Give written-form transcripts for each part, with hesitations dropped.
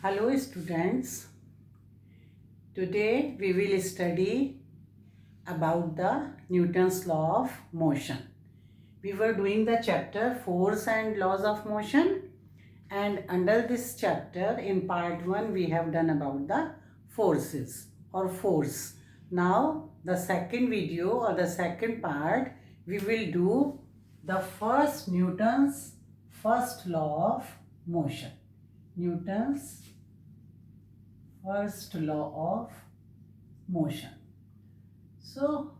Hello students, today we will study about the Newton's law of motion. We were doing the chapter force and laws of motion, and under this chapter in part 1 we have done about the forces or force. Now the second video or the second part we will do the first Newton's first law of motion. Newton's first law of motion. So,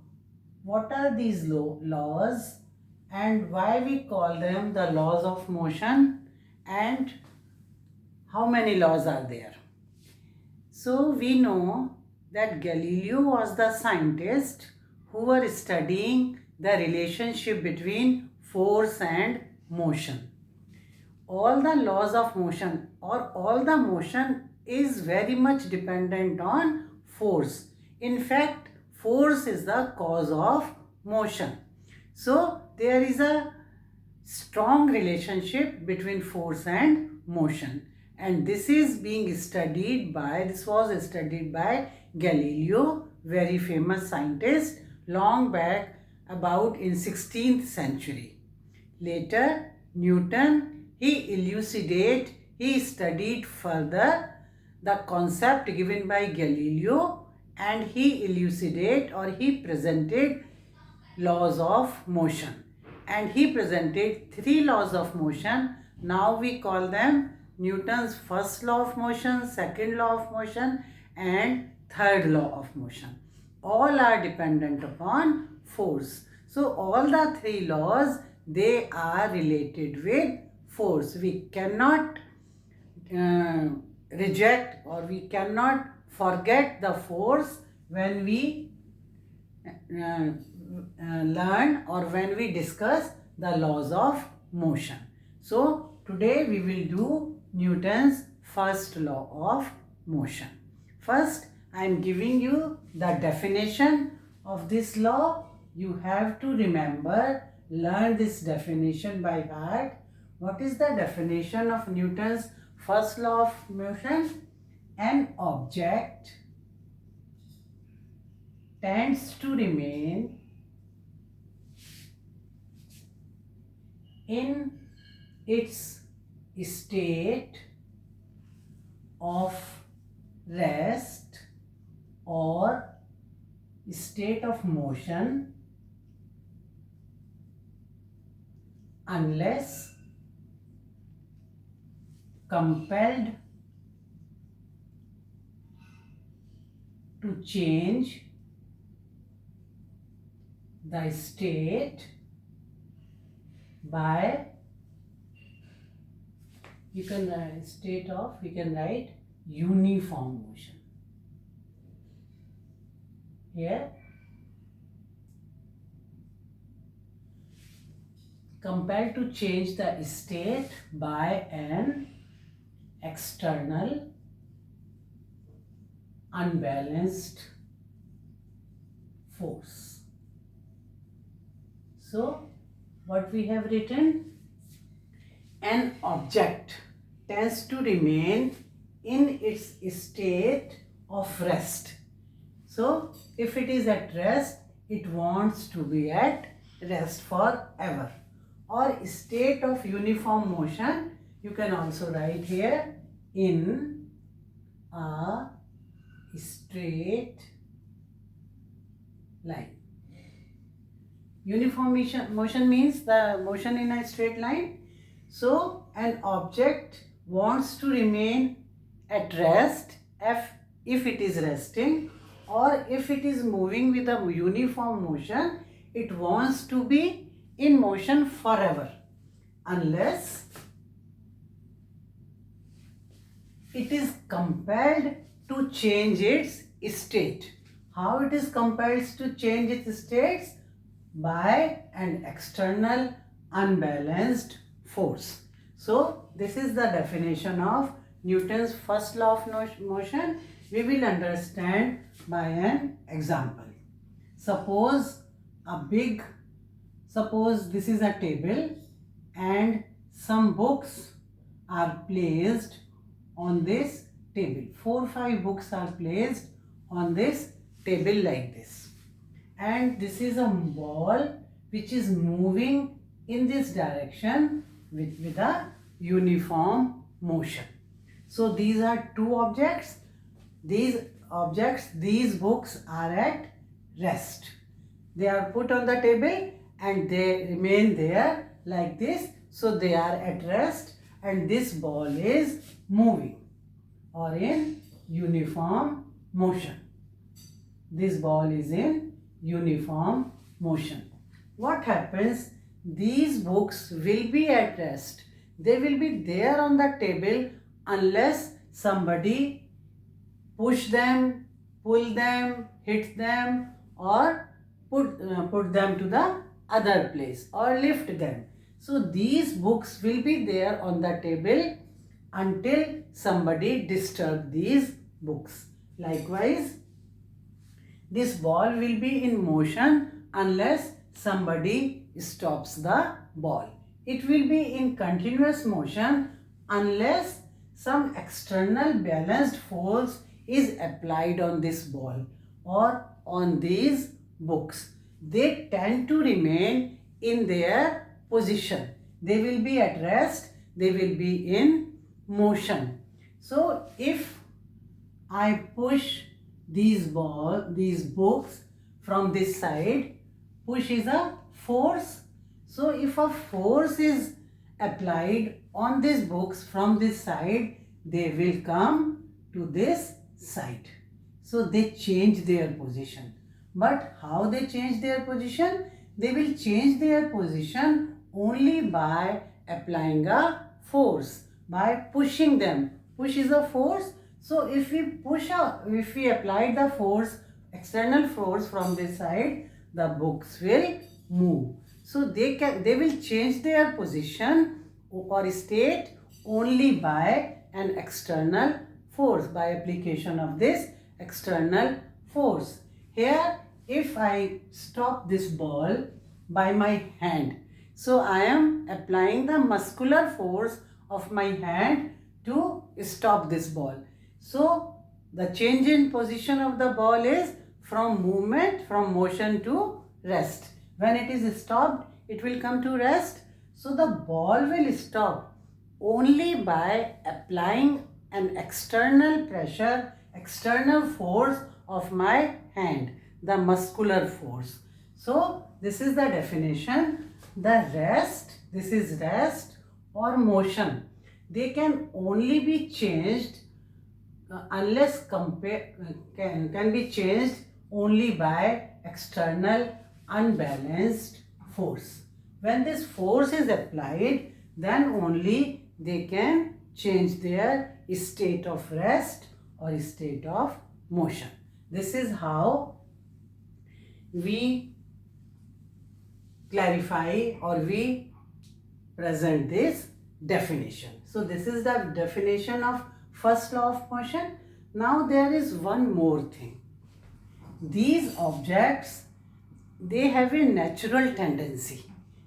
what are these laws and why we call them the laws of motion and how many laws are there? So, we know that Galileo was the scientist who were studying the relationship between force and motion. All the laws of motion or all the motion is very much dependent on force. In fact, force is the cause of motion. So, there is a strong relationship between force and motion. And this was studied by Galileo, very famous scientist, long back about in 16th century. Later, Newton, he studied further the concept given by Galileo and he presented laws of motion. And he presented 3 laws of motion. Now we call them Newton's first law of motion, second law of motion and third law of motion. All are dependent upon force. So all the 3 laws, they are related with force. We cannot reject or we cannot forget the force when we learn or when we discuss the laws of motion. So today we will do Newton's first law of motion. First, I am giving you the definition of this law. You have to remember, learn this definition by heart. What is the definition of Newton's first law of motion? An object tends to remain in its state of rest or state of motion unless compelled to change the state by, we can write uniform motion. Here, compelled to change the state by an external unbalanced force. So, what we have written? An object tends to remain in its state of rest. So, if it is at rest, it wants to be at rest forever. Or state of uniform motion, you can also write here in a straight line. Uniform motion means the motion in a straight line. So, an object wants to remain at rest if it is resting, or if it is moving with a uniform motion, it wants to be in motion forever unless it is compelled to change its state. How it is compelled to change its states? By an external unbalanced force. So, this is the definition of Newton's first law of motion. We will understand by an example. Suppose this is a table and some books are placed on this table. 4-5 books are placed on this table like this. And this is a ball which is moving in this direction with a uniform motion. So these are two objects. These books are at rest. They are put on the table and they remain there like this. So they are at rest and this ball is moving or in uniform motion. This ball is in uniform motion. What happens? These books will be at rest. They will be there on the table unless somebody push them, pull them, hit them, or put them to the other place or lift them. So these books will be there on the table until somebody disturb these books. Likewise, this ball will be in motion unless somebody stops the ball. It will be in continuous motion unless some external balanced force is applied on this ball or on these books. They tend to remain in their position. They will be at rest. They will be in motion. So if I push these books from this side, push is a force. So if a force is applied on these books from this side, they will come to this side. So they change their position. But how they change their position? They will change their position only by applying a force, by pushing them. Push is a force. So if we apply the force, external force from this side, the books will move. So they will change their position or state only by an external force, by application of this external force. Here, if I stop this ball by my hand, so I am applying the muscular force of my hand to stop this ball. So the change in position of the ball is from motion to rest. When it is stopped, it will come to rest. So the ball will stop only by applying an external pressure, external force of my hand, the muscular force. So this is the definition. This is rest or motion. They can only be changed can be changed only by external unbalanced force. When this force is applied, then only they can change their state of rest or state of motion. This is how we clarify or we present this definition. So this is the definition of first law of motion. Now there is one more thing. These objects, they have a natural tendency.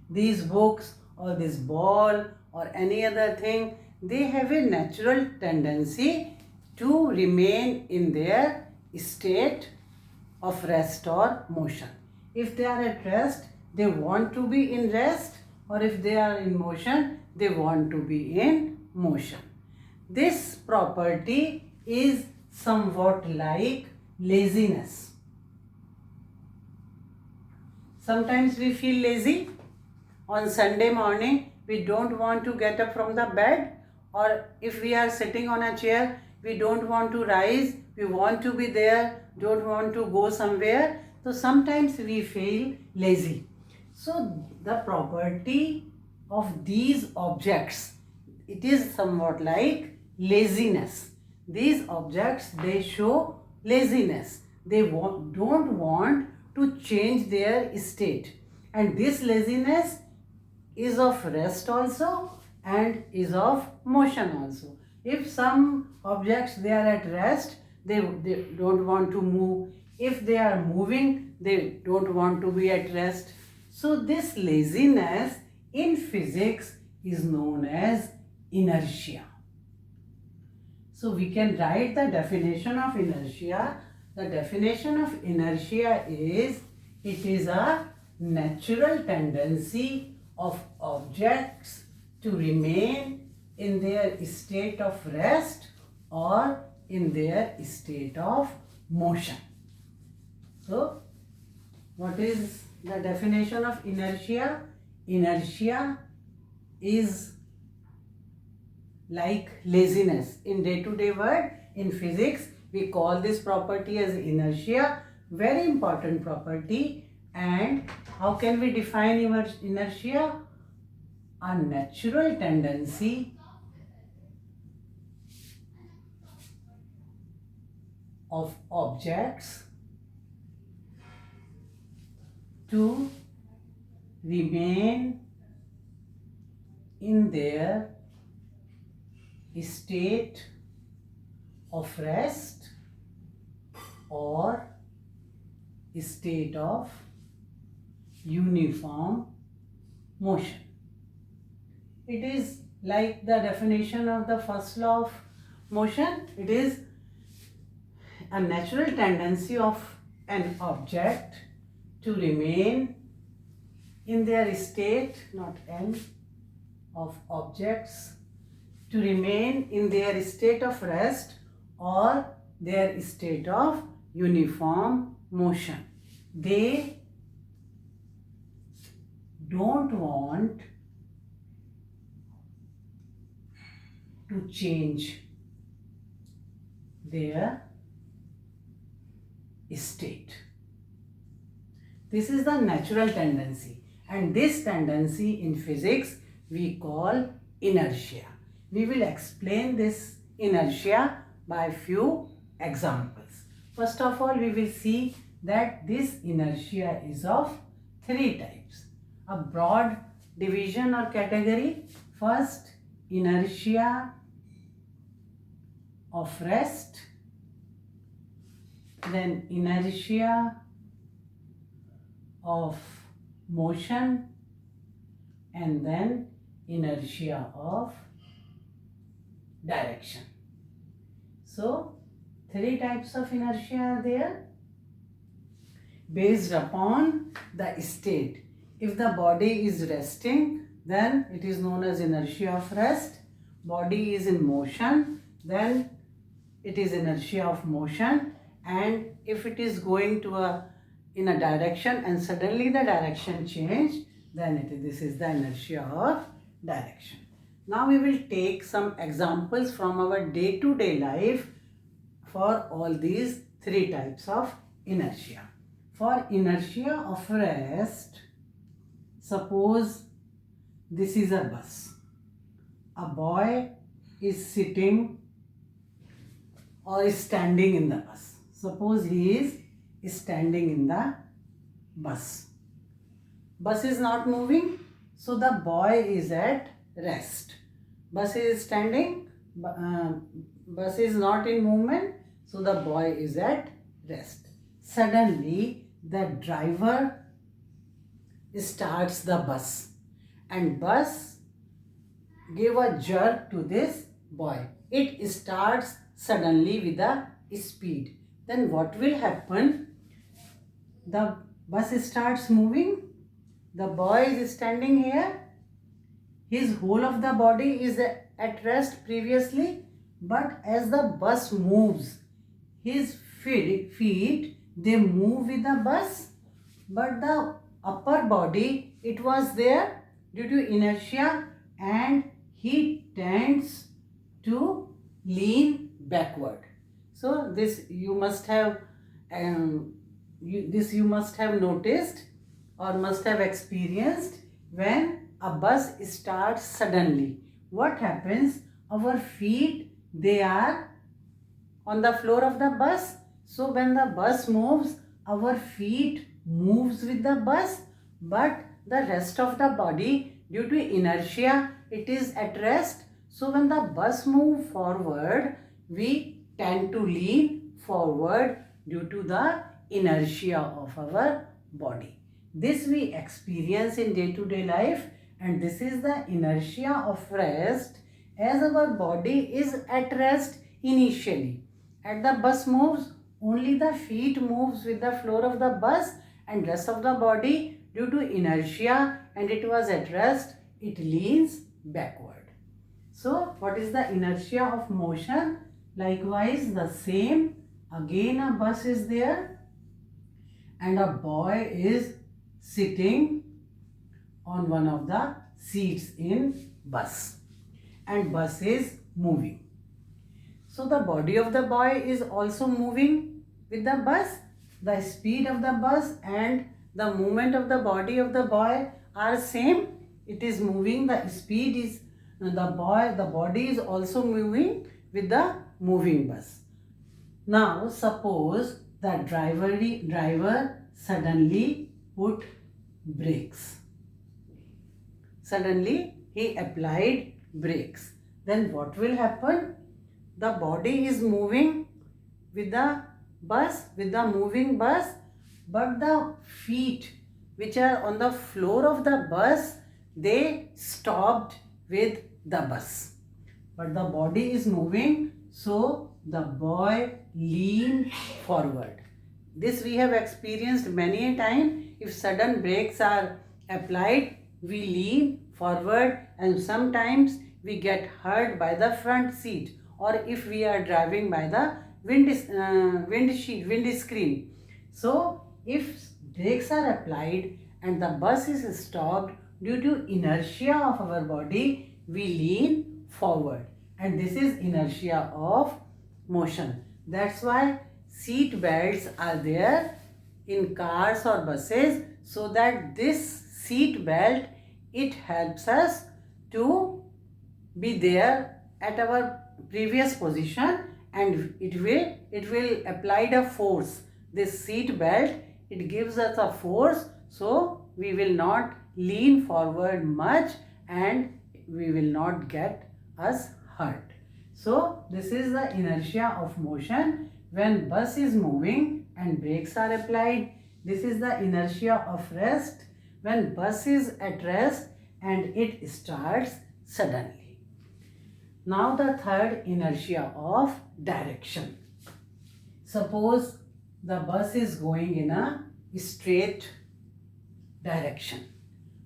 These books or this ball or any other thing, they have a natural tendency to remain in their state of rest or motion. If they are at rest, they want to be in rest, or if they are in motion, they want to be in motion. This property is somewhat like laziness. Sometimes we feel lazy. On Sunday morning, we don't want to get up from the bed, or if we are sitting on a chair, we don't want to rise, we want to be there, don't want to go somewhere. So sometimes we feel lazy. So the property of these objects, it is somewhat like laziness. These objects, they show laziness. They don't want to change their state. And this laziness is of rest also and is of motion also. If some objects, they are at rest, they don't want to move. If they are moving, they don't want to be at rest. So this laziness in physics is known as inertia. So we can write the definition of inertia. The definition of inertia is, it is a natural tendency of objects to remain in their state of rest or in their state of motion. So, what is the definition of inertia? Inertia is like laziness. In day-to-day word, in physics, we call this property as inertia. Very important property. And how can we define inertia? A natural tendency of objects to remain in their state of rest or state of uniform motion. It is like the definition of the first law of motion. It is a natural tendency of an object to remain in their state, not n, of objects to remain in their state of rest or their state of uniform motion. They don't want to change their state. This is the natural tendency, and this tendency in physics we call inertia. We will explain this inertia by few examples. First of all, we will see that this inertia is of three types. A broad division or category. First, inertia of rest, then inertia of motion, and then inertia of direction. So, three types of inertia are there based upon the state. If the body is resting, then it is known as inertia of rest. Body is in motion, then it is inertia of motion. And if it is going to in a direction and suddenly the direction change, then this is the inertia of direction. Now we will take some examples from our day-to-day life for all these three types of inertia. For inertia of rest, suppose this is a bus. A boy is sitting or is standing in the bus. Suppose he is standing in the bus. Bus is not moving, so the boy is at rest. Bus is standing, bus is not in movement, so the boy is at rest. Suddenly, the driver starts the bus and bus give a jerk to this boy. It starts suddenly with a speed. Then what will happen? The bus starts moving. The boy is standing here. His whole of the body is at rest previously. But as the bus moves, his feet they move with the bus. But the upper body, it was there due to inertia, and he tends to lean backward. So this you must have noticed or must have experienced when a bus starts suddenly. What happens? Our feet, they are on the floor of the bus. So when the bus moves, our feet moves with the bus, but the rest of the body, due to inertia, it is at rest. So when the bus moves forward, we tend to lean forward due to the inertia of our body. This we experience in day-to-day life, and this is the inertia of rest. As our body is at rest, initially. As the bus moves, only the feet moves with the floor of the bus, and rest of the body, due to inertia and it was at rest, it leans backward. So what is the inertia of motion? Likewise the same, again a bus is there and a boy is sitting on one of the seats in bus, and bus is moving. So the body of the boy is also moving with the bus. The speed of the bus and the movement of the body of the boy are same. It is moving, the speed is the body is also moving with the moving bus. Now suppose the driver suddenly put brakes. Suddenly he applied brakes. Then what will happen? The body is moving with the bus, with the moving bus, but the feet which are on the floor of the bus, they stopped with the bus. But the body is moving, so the boy leaned forward. This we have experienced many a time. If sudden brakes are applied, we lean forward, and sometimes we get hurt by the front seat, or if we are driving by the windscreen. So if brakes are applied and the bus is stopped, due to inertia of our body, we lean forward, and this is inertia of motion. That's why seat belts are there in cars or buses, so that this seat belt, it helps us to be there at our previous position, and it will apply the force. This seat belt, it gives us a force, so we will not lean forward much and we will not get us hurt. So this is the inertia of motion when bus is moving and brakes are applied. This is the inertia of rest when bus is at rest and it starts suddenly. Now the third, inertia of direction. Suppose the bus is going in a straight direction.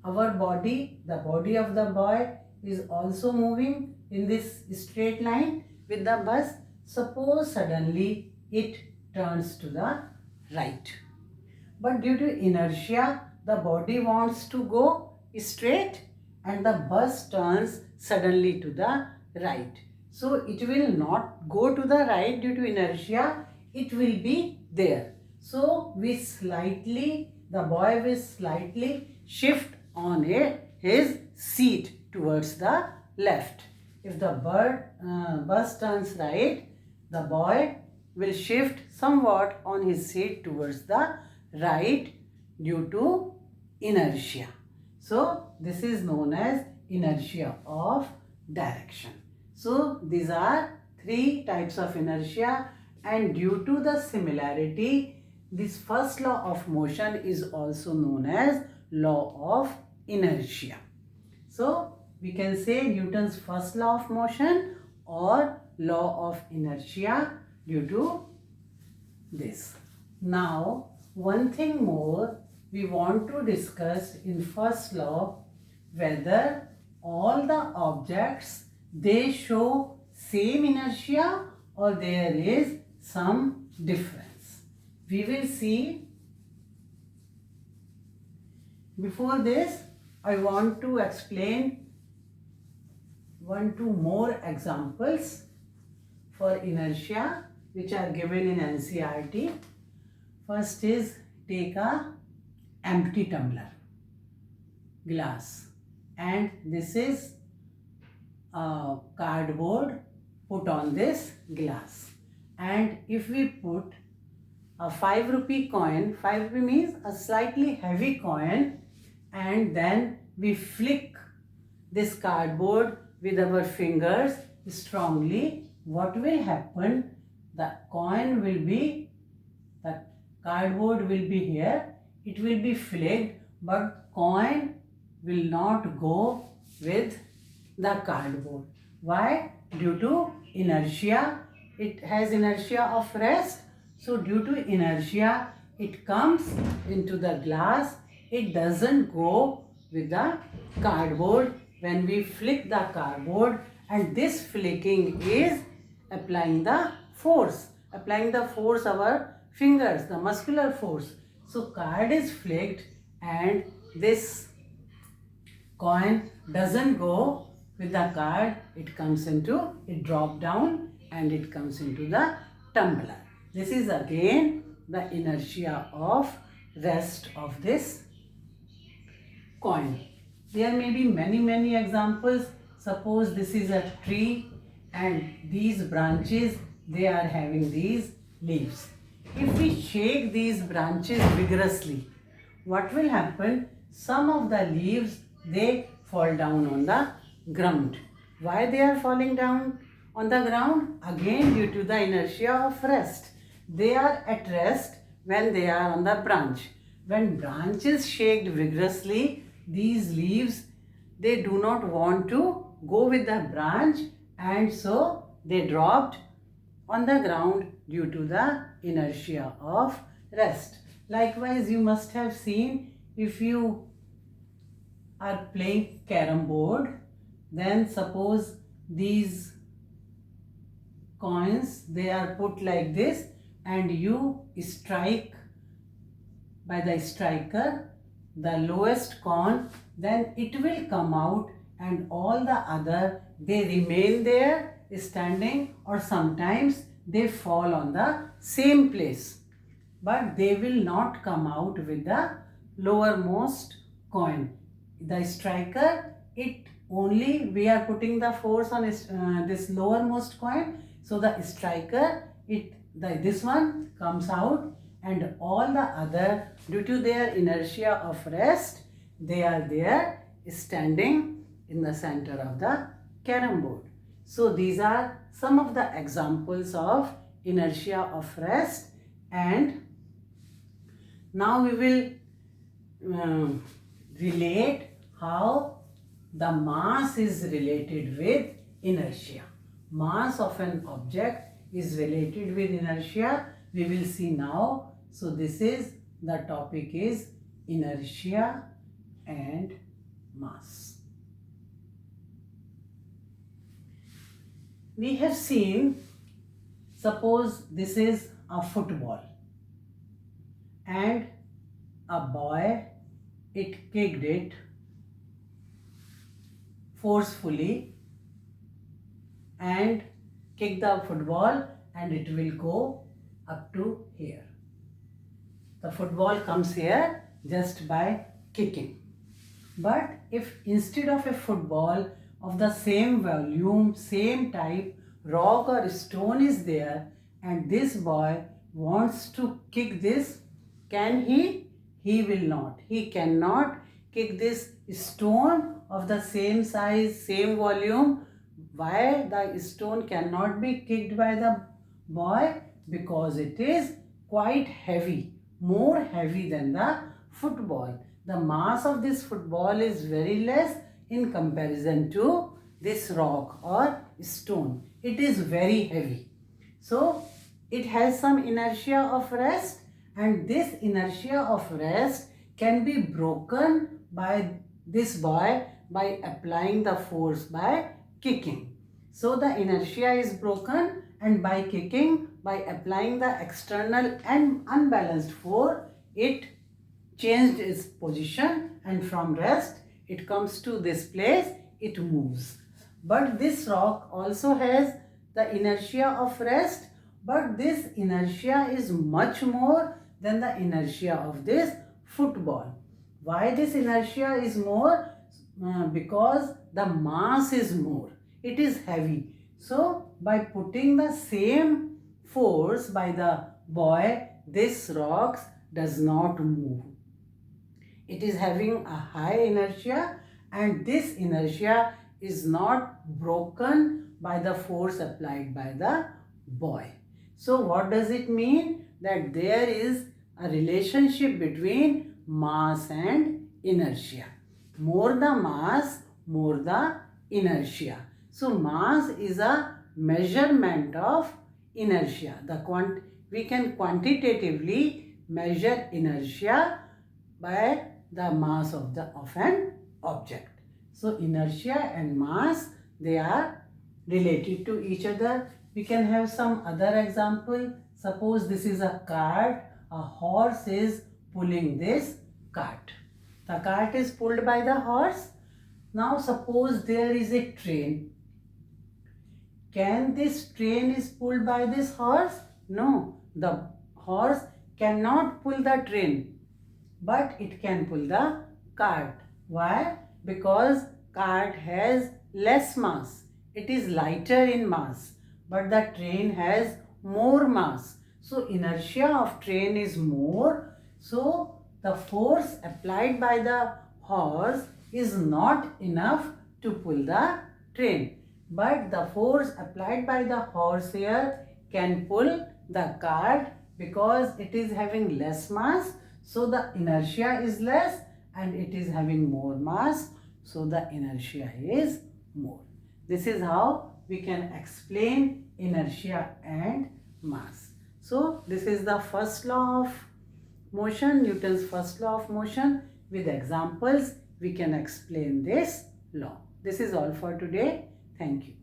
Our body, the body of the boy, is also moving in this straight line with the bus. Suppose suddenly it turns to the right. But due to inertia, the body wants to go straight and the bus turns suddenly to the right. So it will not go to the right due to inertia, it will be there. So the boy will slightly shift on his seat towards the left. If the bus turns right, the boy will shift somewhat on his seat towards the right due to inertia. So this is known as inertia of direction. So these are three types of inertia, and due to the similarity, this first law of motion is also known as law of inertia. So we can say Newton's first law of motion or law of inertia due to this. Now one thing more we want to discuss in first law, whether all the objects, they show same inertia or there is some difference. We will see. Before this, I want to explain 1-2 more examples for inertia which are given in NCERT. First is, take a empty tumbler, glass, and this is a cardboard put on this glass, and if we put a 5 rupee coin, 5 rupee means a slightly heavy coin, and then we flick this cardboard with our fingers strongly, what will happen? The cardboard will be here, it will be flicked, but coin will not go with the cardboard. Why? Due to inertia, it has inertia of rest. So due to inertia, it comes into the glass. It doesn't go with the cardboard when we flick the cardboard, and this flicking is applying the force. Applying the force our fingers, the muscular force. So card is flicked and this coin doesn't go with the card. It drop down and it comes into the tumbler. This is again the inertia of rest of this coin. There may be many examples. Suppose this is a tree and these branches, they are having these leaves. If we shake these branches vigorously, what will happen? Some of the leaves, they fall down on the ground. Why they are falling down on the ground? Again due to the inertia of rest. They are at rest when they are on the branch. When branch is shaked vigorously, these leaves, they do not want to go with the branch, and so they dropped on the ground due to the inertia of rest. Likewise, you must have seen, if you are playing carom board, then suppose these coins, they are put like this and you strike by the striker the lowest coin, then it will come out and all the other, they remain there standing, or sometimes they fall on the same place, but they will not come out with the lowermost coin. The striker, it only, we are putting the force on this lowermost coin, so the striker, this one comes out, and all the other, due to their inertia of rest, they are there standing in the center of the carom board. So these are some of the examples of inertia of rest, and now we will relate how the mass is related with inertia. Mass of an object is related with inertia. We will see now. So this is, the topic is inertia and mass. We have seen, suppose this is a football and a boy, it kicked it forcefully and kick the football and it will go up to here. The football comes here just by kicking. But if instead of a football of the same volume, same type, rock or stone is there, and this boy wants to kick this, can he? He will not. He cannot kick this stone of the same size, same volume. Why the stone cannot be kicked by the boy? Because it is quite heavy, more heavy than the football. The mass of this football is very less in comparison to this rock or stone. It is very heavy. So it has some inertia of rest, and this inertia of rest can be broken by this boy by applying the force by kicking. So the inertia is broken, and by kicking, by applying the external and unbalanced force, it changed its position, and from rest it comes to this place, it moves. But this rock also has the inertia of rest, but this inertia is much more than the inertia of this football. Why this inertia is more? Because the mass is more. It is heavy. So by putting the same force by the boy, this rock does not move. It is having a high inertia, and this inertia is not broken by the force applied by the boy. So what does it mean? That there is a relationship between mass and inertia. More the mass, more the inertia. So mass is a measurement of inertia. We can quantitatively measure inertia by the mass of an object. So inertia and mass, they are related to each other. We can have some other example. Suppose this is a cart. A horse is pulling this cart. The cart is pulled by the horse. Now suppose there is a train. Can this train is pulled by this horse? No, the horse cannot pull the train, but it can pull the cart. Why? Because cart has less mass. It is lighter in mass, but the train has more mass. So inertia of train is more. So the force applied by the horse is not enough to pull the train. But the force applied by the horse here can pull the cart because it is having less mass. So the inertia is less and it is having more mass. So the inertia is more. This is how we can explain inertia and mass. So this is the first law of motion, Newton's first law of motion. With examples, we can explain this law. This is all for today. Thank you.